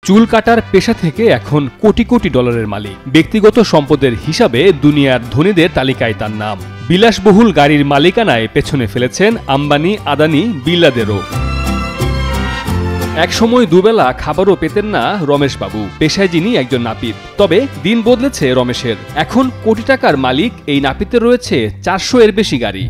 চুল কাটার পেশা থেকে এখন কোটি কোটি ডলারের মালিক। ব্যক্তিগত সম্পদের হিসাবে দুনিয়ার ধনীদের তালিকায় তার নাম। বিলাসবহুল গাড়ির মালিকানায় পেছনে ফেলেছেন আম্বানি, আদানি, বিড়লাদেরও। একসময় দুবেলা খাবারও পেতেন না রমেশবাবু। পেশায় যিনি একজন নাপিত। তবে দিন বদলেছে রমেশের। এখন কোটি টাকার মালিক এই নাপিতের রয়েছে 400 এর বেশি গাড়ি।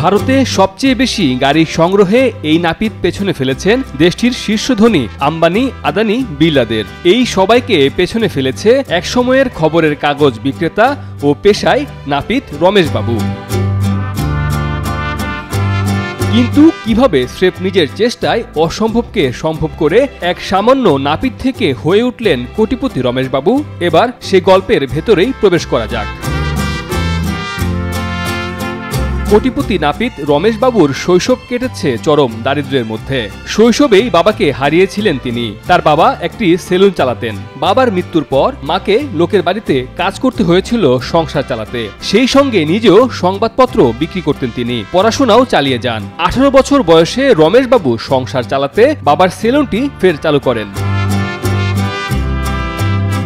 ভারতে সবচেয়ে বেশি গাড়ি সংগ্রহে এই নাপিত পেছনে ফেলেছেন দেশটির শীর্ষ ধনী আম্বানি, আদানি, বিড়লাদের। এই সবাইকে পেছনে ফেলেছে একসময়ের খবরের কাগজ বিক্রেতা ও পেশায় নাপিত রমেশবাবু। কিন্তু কিভাবে স্রেফ নিজের চেষ্টায় অসম্ভবকে সম্ভব করে এক সামান্য নাপিত থেকে হয়ে উঠলেন কোটিপতি রমেশবাবু? এবার সে গল্পের ভেতরেই প্রবেশ করা যাক। কোটিপতি নাপিত রমেশবাবুর শৈশব কেটেছে চরম দারিদ্র্যের মধ্যে। শৈশবেই বাবাকে হারিয়েছিলেন তিনি। তার বাবা একটি সেলুন চালাতেন। বাবার মৃত্যুর পর মাকে লোকের বাড়িতে কাজ করতে হয়েছিল সংসার চালাতে। সেই সঙ্গে নিজেও সংবাদপত্র বিক্রি করতেন তিনি। পড়াশোনাও চালিয়ে যান। 18 বছর বয়সে রমেশবাবু সংসার চালাতে বাবার সেলুনটি ফের চালু করেন।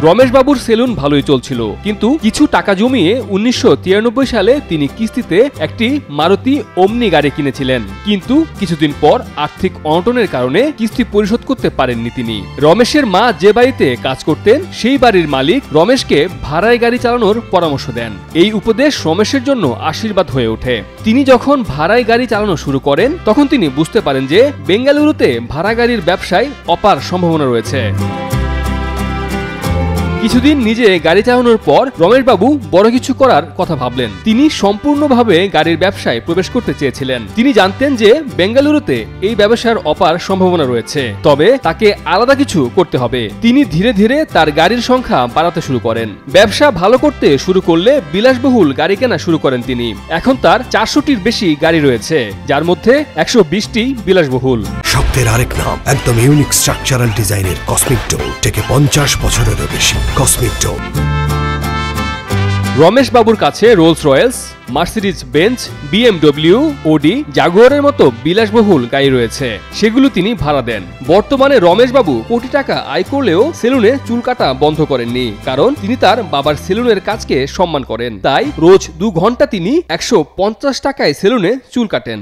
রমেশবাবুর সেলুন ভালোই চলছিল, কিন্তু কিছু টাকা জমিয়ে 1993 সালে তিনি কিস্তিতে একটি মারুতি ওমনি গাড়ি কিনেছিলেন। কিন্তু কিছুদিন পর আর্থিক অনটনের কারণে কিস্তি পরিশোধ করতে পারেননি তিনি। রমেশের মা যে বাড়িতে কাজ করতেন সেই বাড়ির মালিক রমেশকে ভাড়ায় গাড়ি চালানোর পরামর্শ দেন। এই উপদেশ রমেশের জন্য আশীর্বাদ হয়ে ওঠে। তিনি যখন ভাড়ায় গাড়ি চালানো শুরু করেন তখন তিনি বুঝতে পারেন যে বেঙ্গালুরুতে ভাড়া গাড়ির ব্যবসায় অপার সম্ভাবনা রয়েছে। কিছুদিন নিজে গাড়ি চালানোর পর রমেশবাবু বড় কিছু করার কথা ভাবলেন। তিনি সম্পূর্ণভাবে গাড়ির ব্যবসায় প্রবেশ করতে চেয়েছিলেন। তিনি জানতেন যে বেঙ্গালুরুতে এই ব্যবসার অপার সম্ভাবনা রয়েছে, তবে তাকে আলাদা কিছু করতে হবে। তিনি ধীরে ধীরে তার গাড়ির সংখ্যা বাড়াতে শুরু করেন। ব্যবসা ভালো করতে শুরু করলে বিলাসবহুল গাড়ি কেনা শুরু করেন তিনি। এখন তার 400টির বেশি গাড়ি রয়েছে, যার মধ্যে 120টি বিলাসবহুল। শক্তের আরেক নাম, একদম ইউনিক স্ট্রাকচারাল ডিজাইনের কসমিক ডো, থেকে 50 বছরেরও বেশি। কসমিক ডো। রমেশবাবুর কাছে Rolls Royce, Mercedes Benz, BMW, Audi, জাগুয়ারের মতো বিলাসবহুল গাড়ি রয়েছে। সেগুলো তিনি ভাড়া দেন। বর্তমানে রমেশবাবু কোটি টাকা আয় করলেও সেলুনে চুল কাটা বন্ধ করেননি, কারণ তিনি তার বাবার সেলুনের কাজকে সম্মান করেন। তাই রোজ 2 ঘন্টা তিনি 150 টাকায় সেলুনে চুল কাটেন।